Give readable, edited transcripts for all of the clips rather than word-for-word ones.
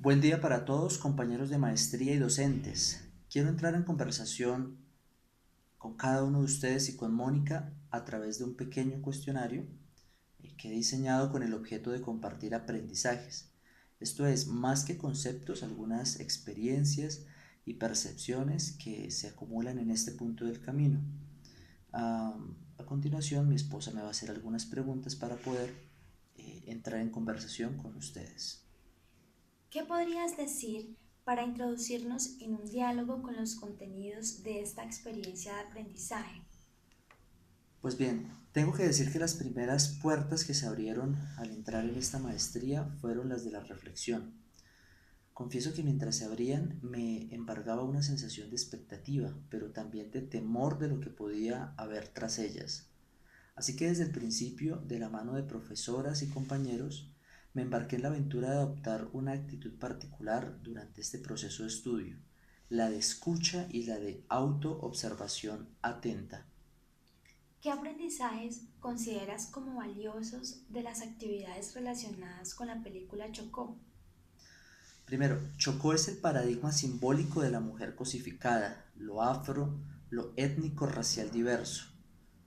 Buen día para todos, compañeros de maestría y docentes. Quiero entrar en conversación con cada uno de ustedes y con Mónica a través de un pequeño cuestionario que he diseñado con el objeto de compartir aprendizajes. Esto es, más que conceptos, algunas experiencias y percepciones que se acumulan en este punto del camino. A continuación, mi esposa me va a hacer algunas preguntas para poder entrar en conversación con ustedes. ¿Qué podrías decir para introducirnos en un diálogo con los contenidos de esta experiencia de aprendizaje? Pues bien, tengo que decir que las primeras puertas que se abrieron al entrar en esta maestría fueron las de la reflexión. Confieso que mientras se abrían me embargaba una sensación de expectativa, pero también de temor de lo que podía haber tras ellas. Así que desde el principio, de la mano de profesoras y compañeros, me embarqué en la aventura de adoptar una actitud particular durante este proceso de estudio, la de escucha y la de autoobservación atenta. ¿Qué aprendizajes consideras como valiosos de las actividades relacionadas con la película Chocó? Primero, Chocó es el paradigma simbólico de la mujer cosificada, lo afro, lo étnico-racial diverso,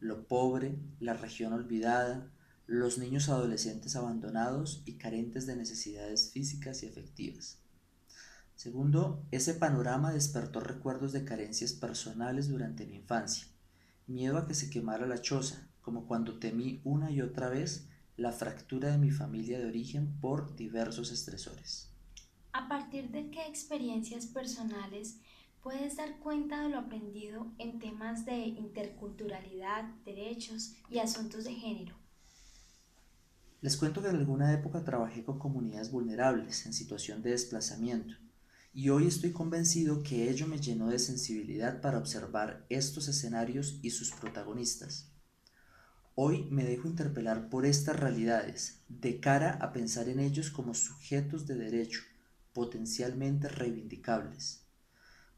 lo pobre, la región olvidada, los niños adolescentes abandonados y carentes de necesidades físicas y afectivas. Segundo, ese panorama despertó recuerdos de carencias personales durante mi infancia, miedo a que se quemara la choza, como cuando temí una y otra vez la fractura de mi familia de origen por diversos estresores. ¿A partir de qué experiencias personales puedes dar cuenta de lo aprendido en temas de interculturalidad, derechos y asuntos de género? Les cuento que en alguna época trabajé con comunidades vulnerables en situación de desplazamiento y hoy estoy convencido que ello me llenó de sensibilidad para observar estos escenarios y sus protagonistas. Hoy me dejo interpelar por estas realidades de cara a pensar en ellos como sujetos de derecho, potencialmente reivindicables.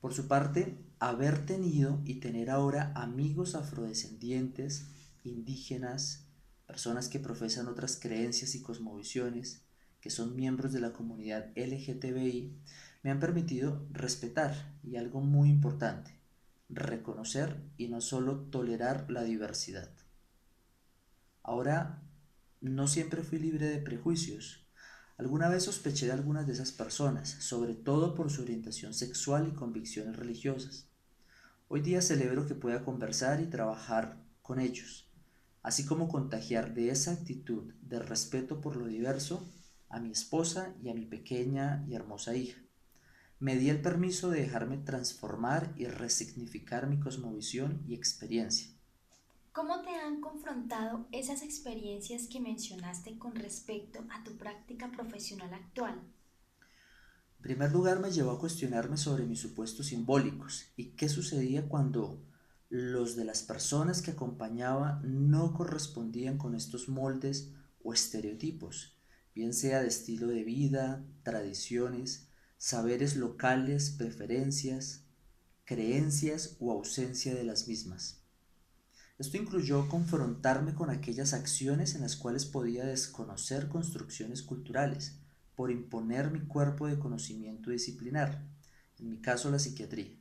Por su parte, haber tenido y tener ahora amigos afrodescendientes, indígenas, personas que profesan otras creencias y cosmovisiones, que son miembros de la comunidad LGTBI, me han permitido respetar y algo muy importante, reconocer y no solo tolerar la diversidad. Ahora, no siempre fui libre de prejuicios. Alguna vez sospeché de algunas de esas personas, sobre todo por su orientación sexual y convicciones religiosas. Hoy día celebro que pueda conversar y trabajar con ellos, así como contagiar de esa actitud de respeto por lo diverso a mi esposa y a mi pequeña y hermosa hija. Me di el permiso de dejarme transformar y resignificar mi cosmovisión y experiencia. ¿Cómo te han confrontado esas experiencias que mencionaste con respecto a tu práctica profesional actual? En primer lugar, me llevó a cuestionarme sobre mis supuestos simbólicos y qué sucedía cuando los de las personas que acompañaba no correspondían con estos moldes o estereotipos, bien sea de estilo de vida, tradiciones, saberes locales, preferencias, creencias o ausencia de las mismas. Esto incluyó confrontarme con aquellas acciones en las cuales podía desconocer construcciones culturales por imponer mi cuerpo de conocimiento disciplinar, en mi caso la psiquiatría.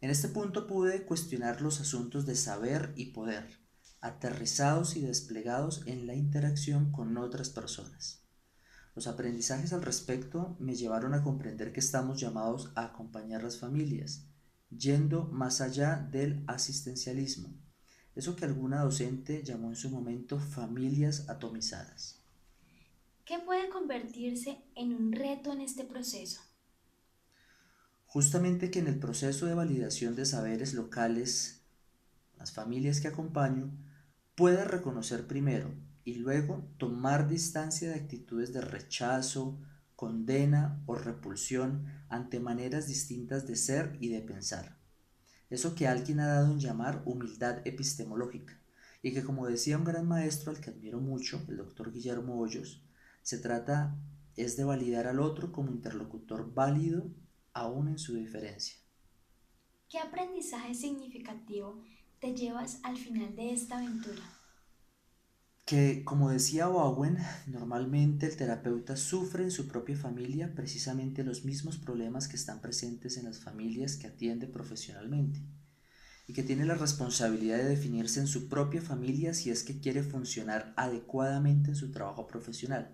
En este punto pude cuestionar los asuntos de saber y poder, aterrizados y desplegados en la interacción con otras personas. Los aprendizajes al respecto me llevaron a comprender que estamos llamados a acompañar las familias, yendo más allá del asistencialismo, eso que alguna docente llamó en su momento familias atomizadas. ¿Qué puede convertirse en un reto en este proceso? Justamente que en el proceso de validación de saberes locales, las familias que acompaño, pueda reconocer primero y luego tomar distancia de actitudes de rechazo, condena o repulsión ante maneras distintas de ser y de pensar. Eso que alguien ha dado en llamar humildad epistemológica, y que como decía un gran maestro al que admiro mucho, el doctor Guillermo Hoyos, se trata es de validar al otro como interlocutor válido aún en su diferencia. ¿Qué aprendizaje significativo te llevas al final de esta aventura? Que, como decía Bowen, normalmente el terapeuta sufre en su propia familia precisamente los mismos problemas que están presentes en las familias que atiende profesionalmente y que tiene la responsabilidad de definirse en su propia familia si es que quiere funcionar adecuadamente en su trabajo profesional.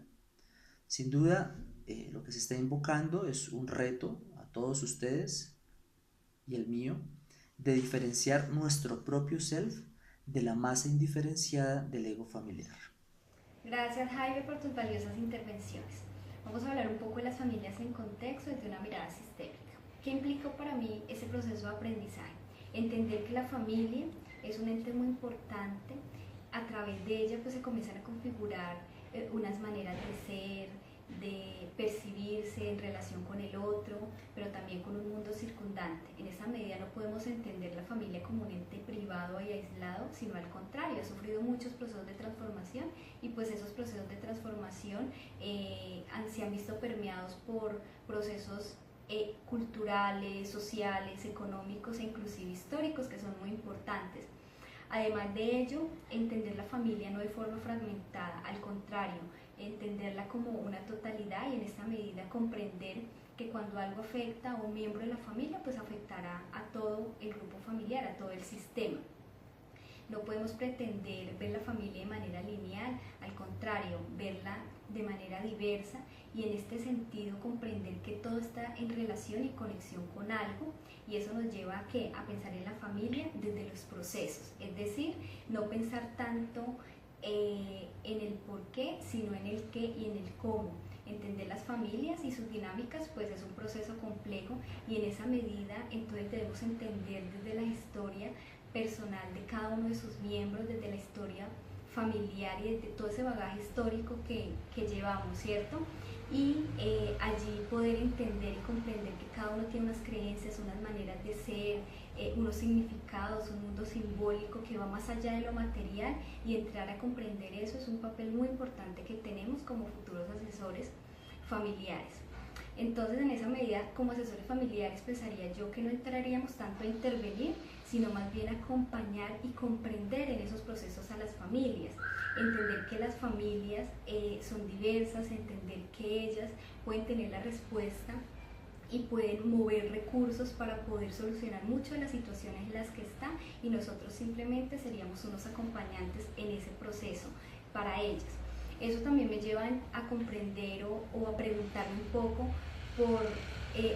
Sin duda, lo que se está invocando es un reto a todos ustedes y el mío de diferenciar nuestro propio self de la masa indiferenciada del ego familiar. Gracias Jaime por tus valiosas intervenciones. Vamos a hablar un poco de las familias en contexto desde una mirada sistémica. ¿Qué implicó para mí ese proceso de aprendizaje? Entender que la familia es un ente muy importante, a través de ella pues se comienzan a configurar unas maneras de ser, de percibirse en relación con el otro, pero también con un mundo circundante. En esa medida no podemos entender la familia como un ente privado y aislado, sino al contrario, ha sufrido muchos procesos de transformación y pues esos procesos de transformación se han visto permeados por procesos culturales, sociales, económicos e inclusive históricos que son muy importantes. Además de ello, entender la familia no de forma fragmentada, al contrario, entenderla como una totalidad y en esta medida comprender que cuando algo afecta a un miembro de la familia, pues afectará a todo el grupo familiar, a todo el sistema. No podemos pretender ver la familia de manera lineal, al contrario, verla de manera diversa y en este sentido comprender que todo está en relación y conexión con algo, y eso nos lleva a ¿qué? A pensar en la familia desde los procesos, es decir, no pensar tanto en el por qué, sino en el qué y en el cómo. Entender las familias y sus dinámicas pues es un proceso complejo y en esa medida entonces debemos entender desde la historia personal de cada uno de sus miembros, desde la historia familiar y desde todo ese bagaje histórico que llevamos, ¿cierto? Y allí poder entender y comprender que cada uno tiene unas creencias, unas maneras de ser, unos significados, un mundo simbólico que va más allá de lo material, y entrar a comprender eso es un papel muy importante que tenemos como futuros asesores familiares. Entonces, en esa medida, como asesores familiares, pensaría yo que no entraríamos tanto a intervenir, sino más bien acompañar y comprender en esos procesos a las familias, entender que las familias son diversas, entender que ellas pueden tener la respuesta y pueden mover recursos para poder solucionar muchas de las situaciones en las que están, y nosotros simplemente seríamos unos acompañantes en ese proceso para ellas. Eso también me lleva a comprender o a preguntarme un poco por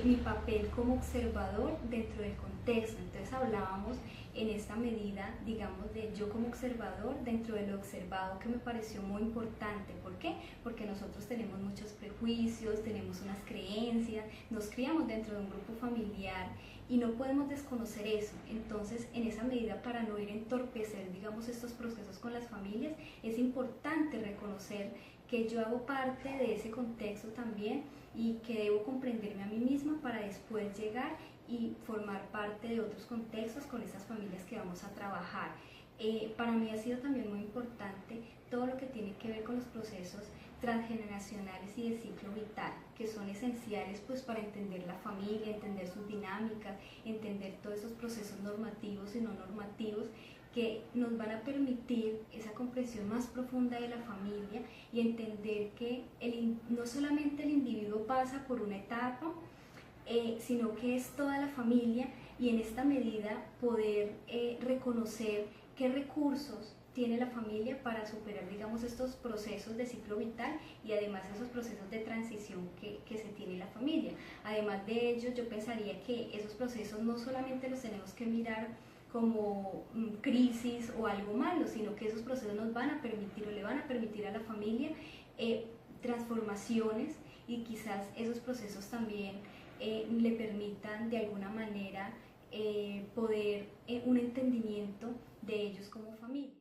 mi papel como observador dentro del contexto. Entonces hablábamos en esta medida, digamos, de yo como observador dentro de lo observado, que me pareció muy importante. ¿Por qué? Porque nosotros tenemos muchos prejuicios, tenemos unas creencias, nos criamos dentro de un grupo familiar y no podemos desconocer eso. Entonces, en esa medida, para no ir a entorpecer, digamos, estos procesos con las familias, es importante reconocer que yo hago parte de ese contexto también y que debo comprenderme a mí misma para después llegar y formar parte de otros contextos con esas familias que vamos a trabajar. Para mí ha sido también muy importante todo lo que tiene que ver con los procesos transgeneracionales y de ciclo vital, que son esenciales pues para entender la familia, entender sus dinámicas, entender todos esos procesos normativos y no normativos que nos van a permitir esa comprensión más profunda de la familia y entender que no solamente el individuo pasa por una etapa, sino que es toda la familia, y en esta medida poder reconocer qué recursos tiene la familia para superar, digamos, estos procesos de ciclo vital y además esos procesos de transición que se tiene en la familia. Además de ello, yo pensaría que esos procesos no solamente los tenemos que mirar como crisis o algo malo, sino que esos procesos nos van a permitir o le van a permitir a la familia transformaciones, y quizás esos procesos también le permitan de alguna manera poder un entendimiento de ellos como familia.